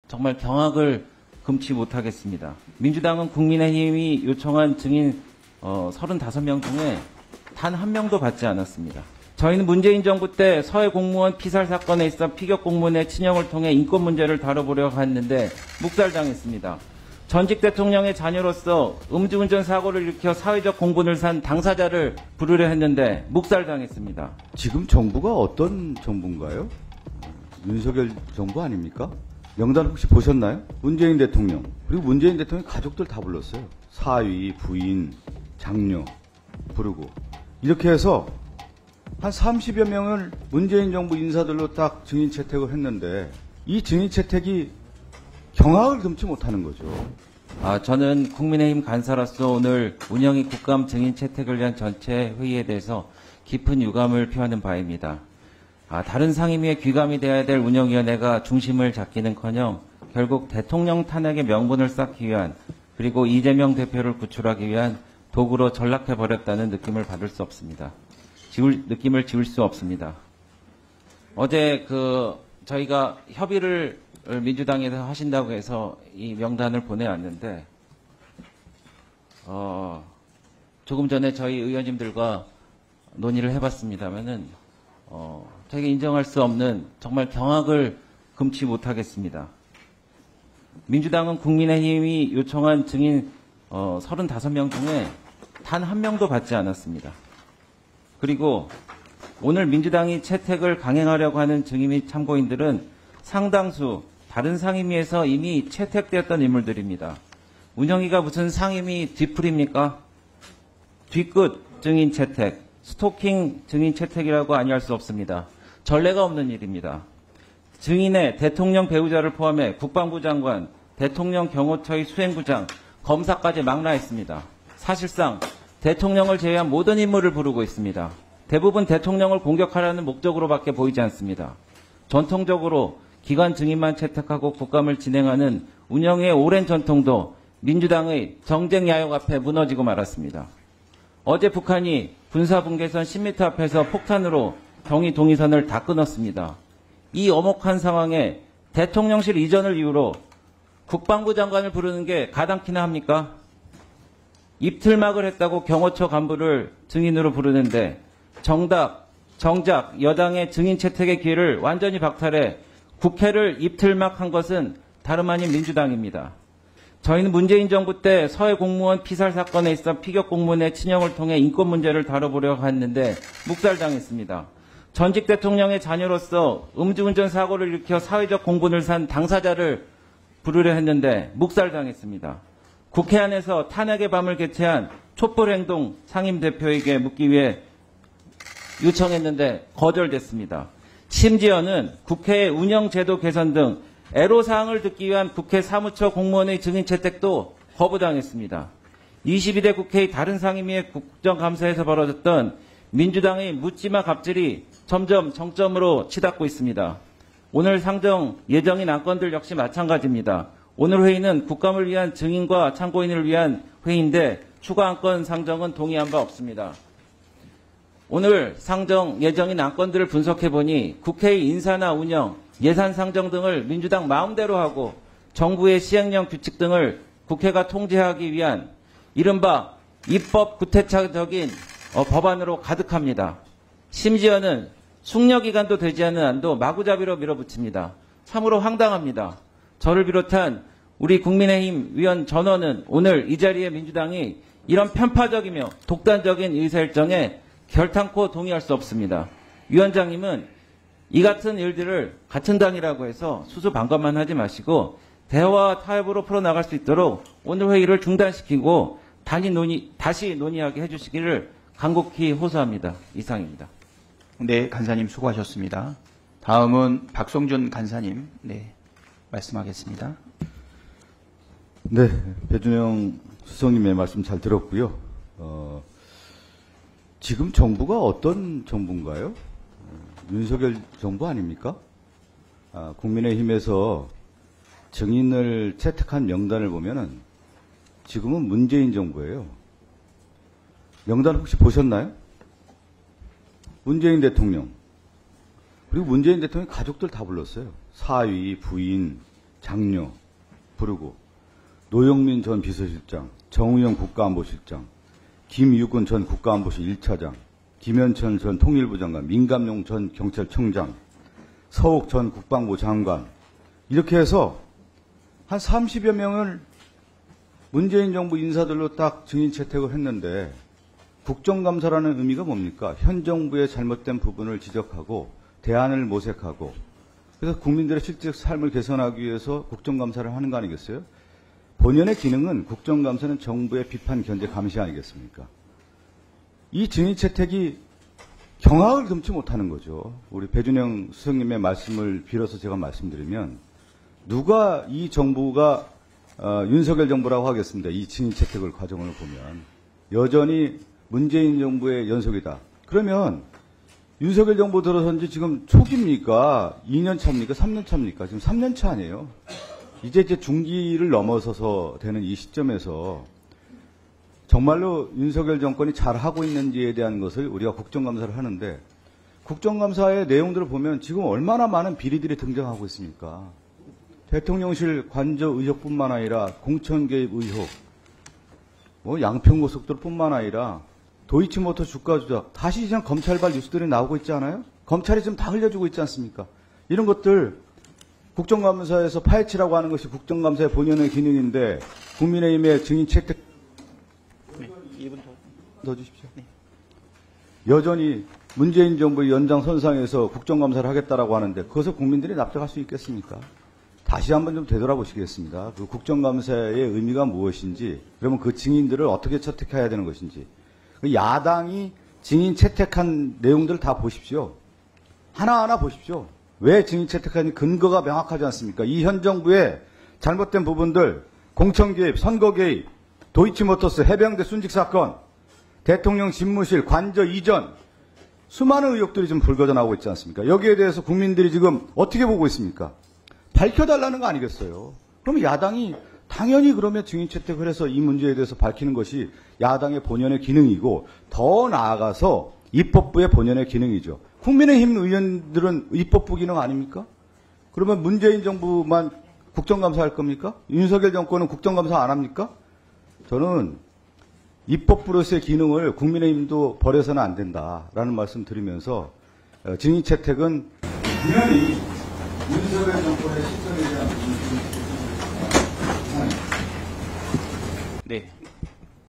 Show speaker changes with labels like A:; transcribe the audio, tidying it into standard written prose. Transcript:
A: 정말 경악을 금치 못하겠습니다. 민주당은 국민의힘이 요청한 증인 35명 중에 단 한 명도 받지 않았습니다. 저희는 문재인 정부 때 서해 공무원 피살 사건에 있어 피격 공무원의 친형을 통해 인권 문제를 다뤄보려고 했는데 묵살당했습니다. 전직 대통령의 자녀로서 음주운전 사고를 일으켜 사회적 공분을 산 당사자를 부르려 했는데 묵살당했습니다.
B: 지금 정부가 어떤 정부인가요? 윤석열 정부 아닙니까? 명단 혹시 보셨나요? 문재인 대통령, 그리고 문재인 대통령 가족들 다 불렀어요. 사위, 부인, 장녀 부르고. 이렇게 해서 한 30여 명을 문재인 정부 인사들로 딱 증인 채택을 했는데 이 증인 채택이 경악을 금치 못하는 거죠.
A: 저는 국민의힘 간사로서 오늘 운영위 국감 증인 채택을 위한 전체 회의에 대해서 깊은 유감을 표하는 바입니다. 다른 상임위의 귀감이 돼야 될 운영위원회가 중심을 잡기는커녕 결국 대통령 탄핵의 명분을 쌓기 위한 그리고 이재명 대표를 구출하기 위한 도구로 전락해버렸다는 느낌을 받을 수 없습니다. 느낌을 지울 수 없습니다. 어제 저희가 협의를 민주당에서 하신다고 해서 이 명단을 보내왔는데 조금 전에 저희 의원님들과 논의를 해봤습니다만은 저희가 인정할 수 없는 정말 경악을 금치 못하겠습니다. 민주당은 국민의힘이 요청한 증인 35명 중에 단 한 명도 받지 않았습니다. 그리고 오늘 민주당이 채택을 강행하려고 하는 증인 및 참고인들은 상당수 다른 상임위에서 이미 채택되었던 인물들입니다. 운영위가 무슨 상임위 뒤풀입니까? 뒤끝 증인 채택, 스토킹 증인 채택이라고 아니할 수 없습니다. 전례가 없는 일입니다. 증인의 대통령 배우자를 포함해 국방부 장관, 대통령 경호처의 수행부장, 검사까지 망라했습니다. 사실상 대통령을 제외한 모든 인물을 부르고 있습니다. 대부분 대통령을 공격하려는 목적으로밖에 보이지 않습니다. 전통적으로 기관 증인만 채택하고 국감을 진행하는 운영의 오랜 전통도 민주당의 정쟁 야욕 앞에 무너지고 말았습니다. 어제 북한이 군사분계선 10m 앞에서 폭탄으로 경의 동의선을 다 끊었습니다. 이 엄혹한 상황에 대통령실 이전을 이유로 국방부 장관을 부르는 게 가당키나 합니까? 입틀막을 했다고 경호처 간부를 증인으로 부르는데 정작 여당의 증인 채택의 기회를 완전히 박탈해 국회를 입틀막한 것은 다름 아닌 민주당입니다. 저희는 문재인 정부 때 서해 공무원 피살 사건에 있어 피격 공무원의 친형을 통해 인권 문제를 다뤄보려고 했는데 묵살당했습니다. 전직 대통령의 자녀로서 음주운전 사고를 일으켜 사회적 공분을 산 당사자를 부르려 했는데 묵살당했습니다. 국회 안에서 탄핵의 밤을 개최한 촛불행동 상임대표에게 묻기 위해 요청했는데 거절됐습니다. 심지어는 국회의 운영제도 개선 등 애로사항을 듣기 위한 국회 사무처 공무원의 증인 채택도 거부당했습니다. 22대 국회의 다른 상임위의 국정감사에서 벌어졌던 민주당의 묻지마 갑질이 점점 정점으로 치닫고 있습니다. 오늘 상정 예정인 안건들 역시 마찬가지입니다. 오늘 회의는 국감을 위한 증인과 참고인을 위한 회의인데 추가 안건 상정은 동의한 바 없습니다. 오늘 상정 예정인 안건들을 분석해보니 국회의 인사나 운영, 예산 상정 등을 민주당 마음대로 하고 정부의 시행령 규칙 등을 국회가 통제하기 위한 이른바 입법 구태타적인 법안으로 가득합니다. 심지어는 숙려기간도 되지 않은 안도 마구잡이로 밀어붙입니다. 참으로 황당합니다. 저를 비롯한 우리 국민의힘 위원 전원은 오늘 이 자리에 민주당이 이런 편파적이며 독단적인 의사일정에 결탄코 동의할 수 없습니다. 위원장님은 이 같은 일들을 같은 당이라고 해서 수수방관만 하지 마시고 대화와 타협으로 풀어나갈 수 있도록 오늘 회의를 중단시키고 다시 논의하게 해주시기를 간곡히 호소합니다. 이상입니다.
C: 네, 간사님 수고하셨습니다. 다음은 박성준 간사님, 말씀하겠습니다.
B: 네, 배준영 수석님의 말씀 잘 들었고요. 지금 정부가 어떤 정부인가요? 윤석열 정부 아닙니까? 국민의힘에서 증인을 채택한 명단을 보면은 지금은 문재인 정부예요. 명단 혹시 보셨나요? 문재인 대통령, 그리고 문재인 대통령 가족들 다 불렀어요. 사위, 부인, 장녀 부르고 노영민 전 비서실장, 정의용 국가안보실장, 김유근 전 국가안보실 1차장, 김현천 전 통일부 장관, 민감용 전 경찰청장, 서욱 전 국방부 장관 이렇게 해서 한 30여 명을 문재인 정부 인사들로 딱 증인 채택을 했는데 국정감사라는 의미가 뭡니까? 현 정부의 잘못된 부분을 지적하고 대안을 모색하고 그래서 국민들의 실제 삶을 개선하기 위해서 국정감사를 하는 거 아니겠어요? 본연의 기능은 국정감사는 정부의 비판, 견제, 감시 아니겠습니까? 이 증인 채택이 경악을 금치 못하는 거죠. 우리 배준영 수석님의 말씀을 빌어서 제가 말씀드리면 누가 이 정부가 윤석열 정부라고 하겠습니다. 이 증인 채택을 과정을 보면 여전히 문재인 정부의 연속이다. 그러면 윤석열 정부 들어선 지 지금 초기입니까? 2년 차입니까? 3년 차입니까? 지금 3년 차 아니에요? 이제 중기를 넘어서서 되는 이 시점에서 정말로 윤석열 정권이 잘하고 있는지에 대한 것을 우리가 국정감사를 하는데 국정감사의 내용들을 보면 지금 얼마나 많은 비리들이 등장하고 있습니까? 대통령실 관저 의혹뿐만 아니라 공천 개입 의혹, 양평고속도로뿐만 아니라 도이치모터 주가 조작, 다시 그냥 검찰발 뉴스들이 나오고 있지 않아요? 검찰이 지금 다 흘려주고 있지 않습니까? 이런 것들 국정감사에서 파헤치라고 하는 것이 국정감사의 본연의 기능인데 국민의힘의 증인 채택 더 주십시오. 여전히 문재인 정부의 연장선상에서 국정감사를 하겠다라고 하는데 그것을 국민들이 납득할 수 있겠습니까? 다시 한번 좀 되돌아보시겠습니다. 그 국정감사의 의미가 무엇인지, 그러면 그 증인들을 어떻게 채택해야 되는 것인지. 그 야당이 증인 채택한 내용들을 다 보십시오. 하나하나 보십시오. 왜 증인 채택하는지 근거가 명확하지 않습니까? 이 현 정부의 잘못된 부분들, 공천 개입, 선거 개입, 도이치모터스 해병대 순직 사건, 대통령 집무실 관저 이전, 수많은 의혹들이 좀 불거져 나오고 있지 않습니까? 여기에 대해서 국민들이 지금 어떻게 보고 있습니까? 밝혀달라는 거 아니겠어요? 그럼 야당이 당연히 그러면 증인 채택을 해서 이 문제에 대해서 밝히는 것이 야당의 본연의 기능이고 더 나아가서 입법부의 본연의 기능이죠. 국민의힘 의원들은 입법부 기능 아닙니까? 그러면 문재인 정부만 국정감사할 겁니까? 윤석열 정권은 국정감사 안 합니까? 저는 입법부로서의 기능을 국민의힘도 버려서는 안 된다라는 말씀 드리면서 증인 채택은 당연히 윤석열 정권의 실정에 대한
C: 네.